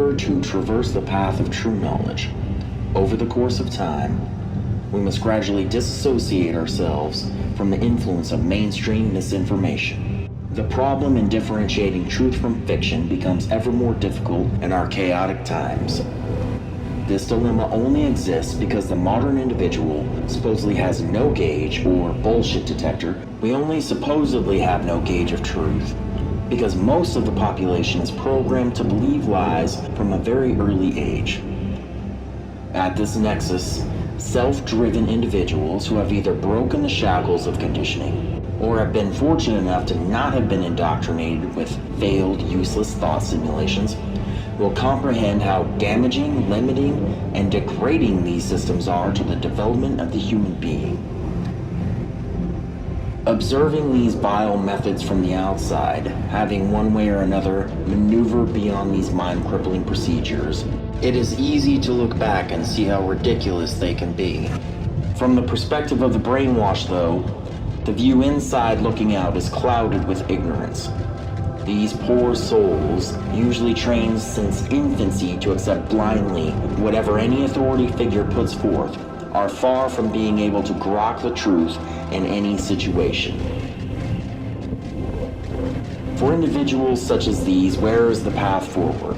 order to traverse the path of true knowledge, over the course of time, we must gradually disassociate ourselves from the influence of mainstream misinformation. The problem in differentiating truth from fiction becomes ever more difficult in our chaotic times. This dilemma only exists because the modern individual supposedly has no gauge or bullshit detector. We only supposedly have no gauge of truth because most of the population is programmed to believe lies from a very early age. At this nexus, self-driven individuals who have either broken the shackles of conditioning or have been fortunate enough to not have been indoctrinated with failed, useless thought simulations will comprehend how damaging, limiting, and degrading these systems are to the development of the human being. Observing these vile methods from the outside, having one way or another maneuvered beyond these mind-crippling procedures, it is easy to look back and see how ridiculous they can be. From the perspective of the brainwashed, though, the view inside looking out is clouded with ignorance. These poor souls, usually trained since infancy to accept blindly whatever any authority figure puts forth, are far from being able to grok the truth in any situation. For individuals such as these, where is the path forward?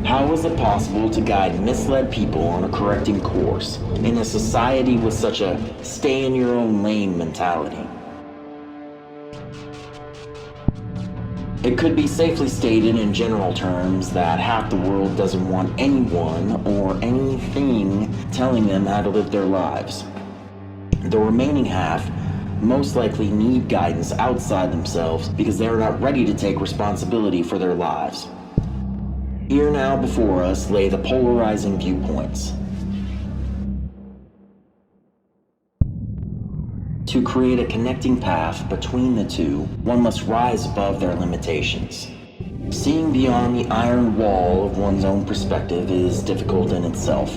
How is it possible to guide misled people on a correcting course in a society with such a stay-in-your-own-lane mentality? It could be safely stated in general terms that half the world doesn't want anyone or anything telling them how to live their lives. The remaining half most likely need guidance outside themselves because they are not ready to take responsibility for their lives. Here now before us lay the polarizing viewpoints. To create a connecting path between the two, one must rise above their limitations. Seeing beyond the iron wall of one's own perspective is difficult in itself.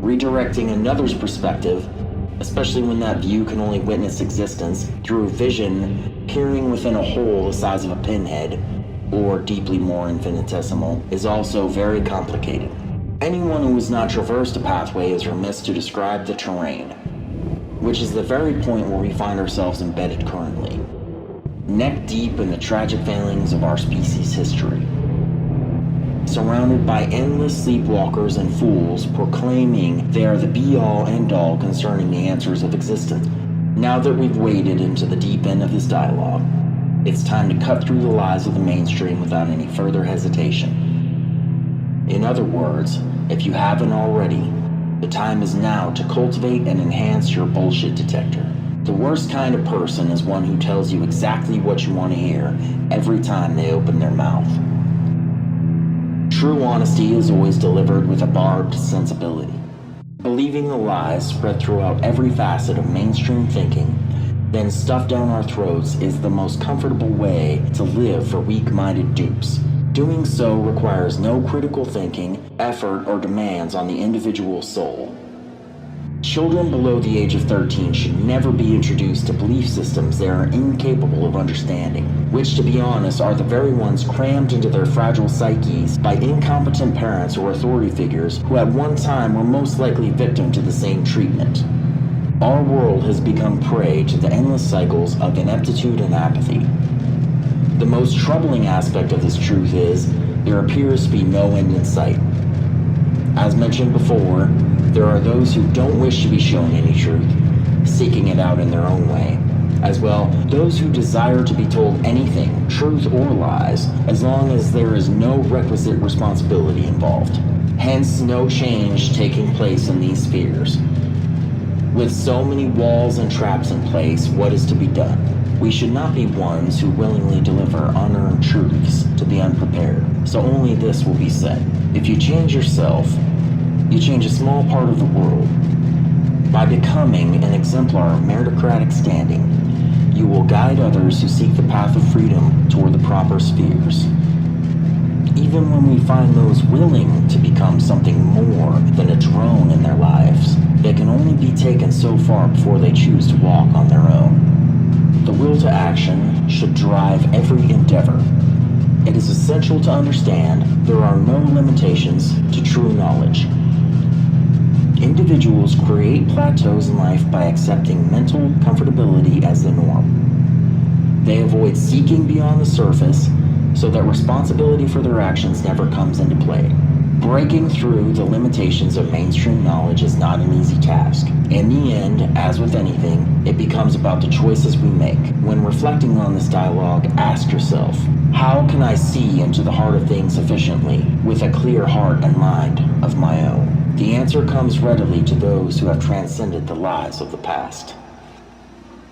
Redirecting another's perspective, especially when that view can only witness existence through a vision peering within a hole the size of a pinhead, or deeply more infinitesimal, is also very complicated. Anyone who has not traversed a pathway is remiss to describe the terrain, which is the very point where we find ourselves embedded currently, neck deep in the tragic failings of our species' history, surrounded by endless sleepwalkers and fools proclaiming they are the be-all end-all concerning the answers of existence. Now that we've waded into the deep end of this dialogue, it's time to cut through the lies of the mainstream without any further hesitation. In other words, if you haven't already, the time is now to cultivate and enhance your bullshit detector. The worst kind of person is one who tells you exactly what you want to hear every time they open their mouth. True honesty is always delivered with a barbed sensibility. Believing the lies spread throughout every facet of mainstream thinking, then stuffed down our throats, is the most comfortable way to live for weak-minded dupes. Doing so requires no critical thinking, effort, or demands on the individual soul. Children below the age of 13 should never be introduced to belief systems they are incapable of understanding, which, to be honest, are the very ones crammed into their fragile psyches by incompetent parents or authority figures who at one time were most likely victim to the same treatment. Our world has become prey to the endless cycles of ineptitude and apathy. The most troubling aspect of this truth is there appears to be no end in sight. As mentioned before, there are those who don't wish to be shown any truth, seeking it out in their own way. As well, those who desire to be told anything, truth or lies, as long as there is no requisite responsibility involved. Hence, no change taking place in these spheres. With so many walls and traps in place, what is to be done? We should not be ones who willingly deliver unearned truths to the unprepared, so only this will be said. If you change yourself, you change a small part of the world. By becoming an exemplar of meritocratic standing, you will guide others who seek the path of freedom toward the proper spheres. Even when we find those willing to become something more than a drone in their lives, they can only be taken so far before they choose to walk on their own. The will to action should drive every endeavor. It is essential to understand there are no limitations to true knowledge. Individuals create plateaus in life by accepting mental comfortability as the norm. They avoid seeking beyond the surface so that responsibility for their actions never comes into play. Breaking through the limitations of mainstream knowledge is not an easy task. In the end, as with anything, it becomes about the choices we make. When reflecting on this dialogue, ask yourself, how can I see into the heart of things efficiently, with a clear heart and mind of my own? The answer comes readily to those who have transcended the lies of the past.